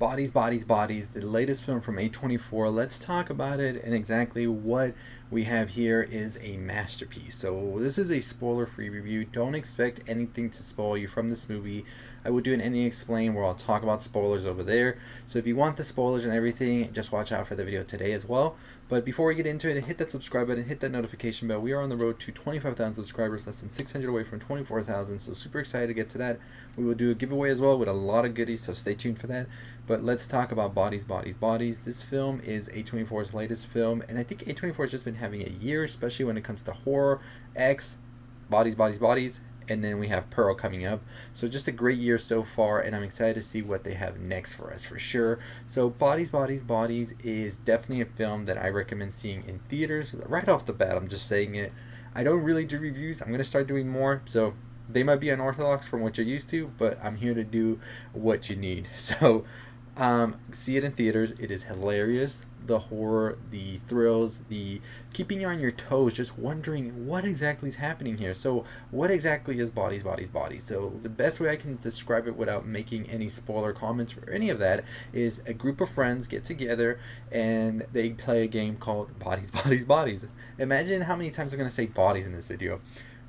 Bodies, Bodies, Bodies, the latest film from A24. Let's talk about it, and exactly what we have here is a masterpiece. So, this is a spoiler free review. Don't expect anything to spoil you from this movie. I will do an ending explain where I'll talk about spoilers over there. So, if you want the spoilers and everything, just watch out for the video today as well. But before we get into it, hit that subscribe button, hit that notification bell. We are on the road to 25,000 subscribers, less than 600 away from 24,000. So, super excited to get to that. We will do a giveaway as well with a lot of goodies, so stay tuned for that. But let's talk about Bodies, Bodies, Bodies. This film is A24's latest film, and I think A24 has just been having a year, especially when it comes to horror, X, Bodies, Bodies, Bodies, and then we have Pearl coming up. So just a great year so far, and I'm excited to see what they have next for us for sure. So Bodies, Bodies, Bodies is definitely a film that I recommend seeing in theaters. Right off the bat, I'm just saying it. I don't really do reviews. I'm going to start doing more, so they might be unorthodox from what you're used to, but I'm here to do what you need. So see it in theaters. It is hilarious. The horror, the thrills, the keeping you on your toes, just wondering what exactly is happening here. So, what exactly is Bodies, Bodies, Bodies? So, the best way I can describe it without making any spoiler comments or any of that is a group of friends get together and they play a game called Bodies, Bodies, Bodies. Imagine how many times I'm going to say bodies in this video.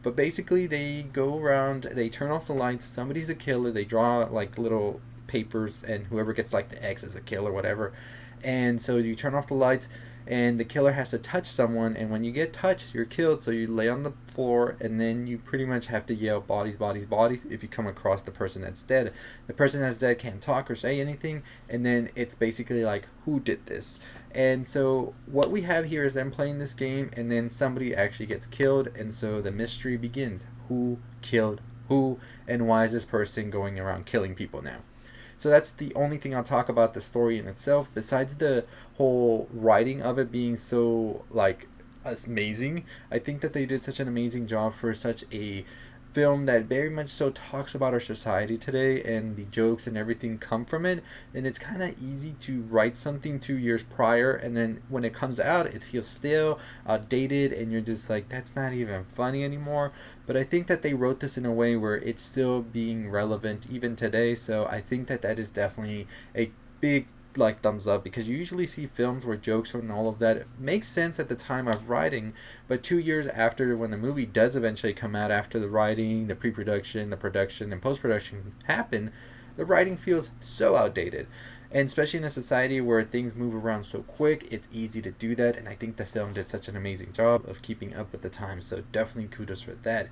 But basically, they go around, they turn off the lights, somebody's a killer, they draw like little papers, and whoever gets like the X is the kill or whatever. And so you turn off the lights, and the killer has to touch someone, and when you get touched, you're killed. So you lay on the floor, and then you pretty much have to yell bodies, bodies, bodies if you come across the person that's dead. The person that's dead can't talk or say anything, and then it's basically like, who did this? And so what we have here is them playing this game, and then somebody actually gets killed, and so the mystery begins. Who killed who, and why is this person going around killing people now? So that's the only thing I'll talk about the story in itself. Besides the whole writing of it being so like amazing, I think that they did such an amazing job for such a film that very much so talks about our society today, and the jokes and everything come from it. And it's kind of easy to write something 2 years prior, and then when it comes out it feels stale, outdated, and you're just like, that's not even funny anymore. But I think that they wrote this in a way where it's still being relevant even today. So I think that that is definitely a big like thumbs up, because you usually see films where jokes and all of that makes sense at the time of writing, but 2 years after, when the movie does eventually come out, after the writing, the pre-production, the production, and post-production happen, the writing feels so outdated. And especially in a society where things move around so quick, it's easy to do that, and I think the film did such an amazing job of keeping up with the times, so definitely kudos for that.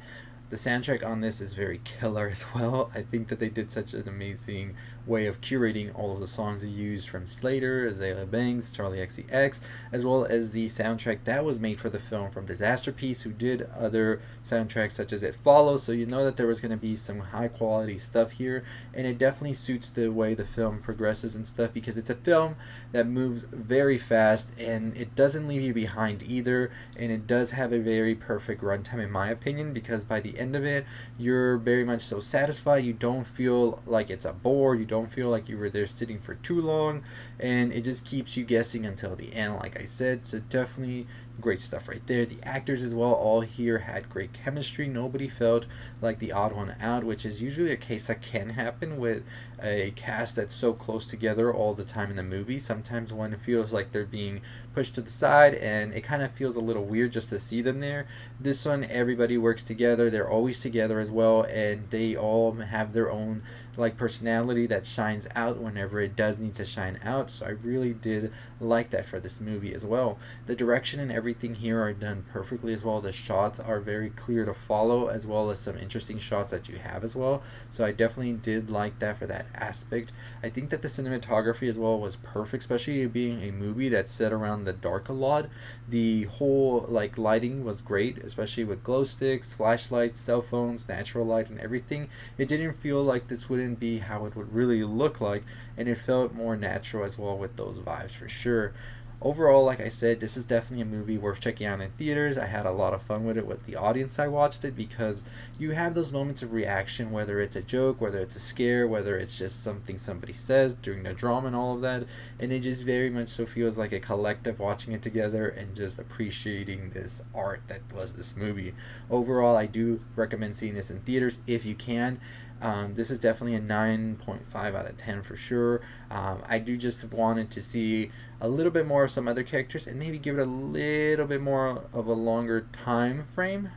The soundtrack on this is very killer as well. I think that they did such an amazing way of curating all of the songs they used, from Slater, Azalea Banks, Charlie XCX, as well as the soundtrack that was made for the film from Disasterpiece, who did other soundtracks such as It Follows. So you know that there was going to be some high quality stuff here, and it definitely suits the way the film progresses and stuff, because it's a film that moves very fast and it doesn't leave you behind either, and it does have a very perfect runtime in my opinion, because by the end of it you're very much so satisfied. You don't feel like it's a bore, you don't feel like you were there sitting for too long, and it just keeps you guessing until the end, like I said. So definitely great stuff right there. The actors as well, all here had great chemistry. Nobody felt like the odd one out, which is usually a case that can happen with a cast that's so close together all the time in the movie. Sometimes one feels like they're being pushed to the side, and it kind of feels a little weird just to see them there. This one, everybody works together. They're always together as well, and they all have their own like personality that shines out whenever it does need to shine out. So I really did like that for this movie as well. The direction and everything here are done perfectly as well. The shots are very clear to follow, as well as some interesting shots that you have as well. So I definitely did like that for that aspect. I think that the cinematography as well was perfect, especially being a movie that's set around the dark a lot. The whole like lighting was great, especially with glow sticks, flashlights, cell phones, natural light, and everything. It didn't feel like this wouldn't be how it would really look like, and it felt more natural as well with those vibes for sure. Overall, like I said, this is definitely a movie worth checking out in theaters. I had a lot of fun with it with the audience I watched it, because you have those moments of reaction, whether it's a joke, whether it's a scare, whether it's just something somebody says during the drama and all of that, and it just very much so feels like a collective watching it together and just appreciating this art that was this movie. Overall, I do recommend seeing this in theaters if you can. This is definitely a 9.5 out of 10 for sure. I do just wanted to see a little bit more of some other characters and maybe give it a little bit more of a longer time frame,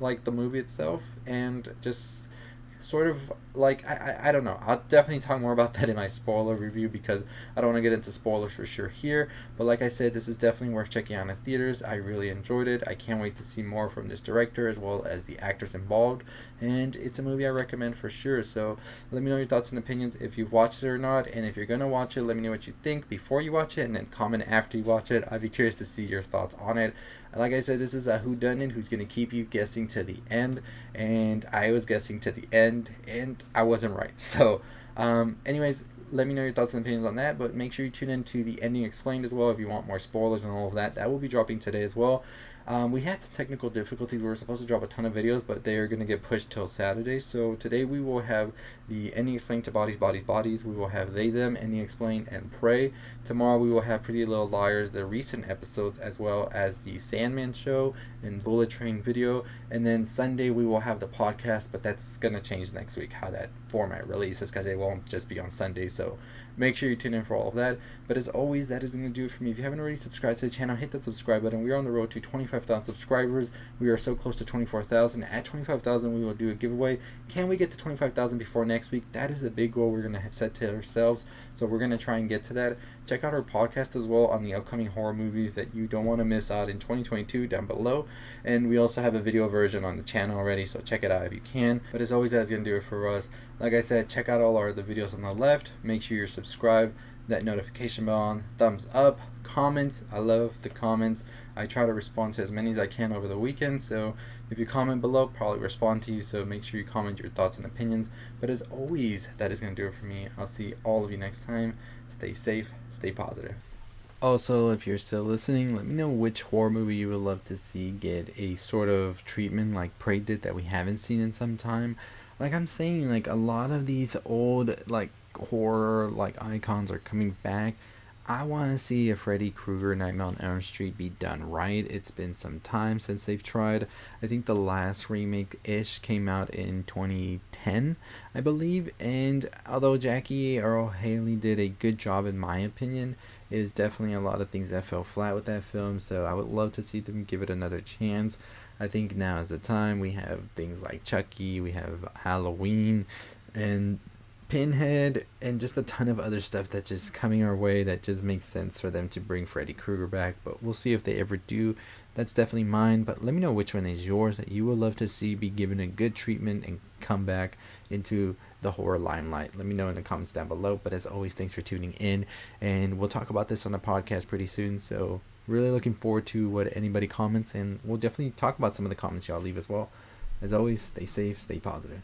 like the movie itself, and just sort of like I don't know. I'll definitely talk more about that in my spoiler review because I don't want to get into spoilers for sure here. But like I said, this is definitely worth checking out in theaters. I really enjoyed it. I can't wait to see more from this director as well as the actors involved. And it's a movie I recommend for sure. So let me know your thoughts and opinions if you've watched it or not. And if you're going to watch it, let me know what you think before you watch it and then comment after you watch it. I'd be curious to see your thoughts on it. Like I said, this is a whodunit who's going to keep you guessing to the end. And I was guessing to the end and I wasn't right. So, anyways, let me know your thoughts and opinions on that. But make sure you tune into the ending explained as well if you want more spoilers and all of that. That will be dropping today as well. We had some technical difficulties. We were supposed to drop a ton of videos, but they are going to get pushed till Saturday. So today we will have the ending explained to Bodies, Bodies, Bodies. We will have They, Them, ending explained, and Pray. Tomorrow we will have Pretty Little Liars, the recent episodes, as well as the Sandman show and Bullet Train video. And then Sunday we will have the podcast, but that's going to change next week how that format releases because it won't just be on Sunday. So make sure you tune in for all of that. But as always, that is going to do it for me. If you haven't already subscribed to the channel, hit that subscribe button. We are on the road to 25,000 subscribers. We are so close to 24,000. At 25,000, we will do a giveaway. Can we get to 25,000 before next week? That is a big goal we're going to set to ourselves. So we're going to try and get to that. Check out our podcast as well on the upcoming horror movies that you don't want to miss out in 2022 down below. And we also have a video version on the channel already, so check it out if you can. But as always, that's going to do it for us. Like I said, check out all our other videos on the left. Make sure you're subscribed, that notification bell on, thumbs up, comments. I love the comments. I try to respond to as many as I can over the weekend, so if you comment below, probably respond to you, so make sure you comment your thoughts and opinions. But as always, that is going to do it for me. I'll see all of you next time. Stay safe, stay positive. Also, if you're still listening, let me know which horror movie you would love to see get a sort of treatment like Prey did that we haven't seen in some time. Like I'm saying, like a lot of these old like horror like icons are coming back. I want to see a Freddy Krueger Nightmare on Elm Street be done right. It's been some time since they've tried. I think the last remake-ish came out in 2010, I believe. And although Jackie Earl Haley did a good job in my opinion, there's definitely a lot of things that fell flat with that film. So I would love to see them give it another chance. I think now is the time. We have things like Chucky, we have Halloween, and Pinhead, and just a ton of other stuff that's just coming our way that just makes sense for them to bring Freddy Krueger back. But we'll see if they ever do. That's definitely mine. But let me know which one is yours that you would love to see be given a good treatment and come back into the horror limelight. Let me know in the comments down below. But as always, thanks for tuning in. And we'll talk about this on the podcast pretty soon. So really looking forward to what anybody comments. And we'll definitely talk about some of the comments y'all leave as well. As always, stay safe, stay positive.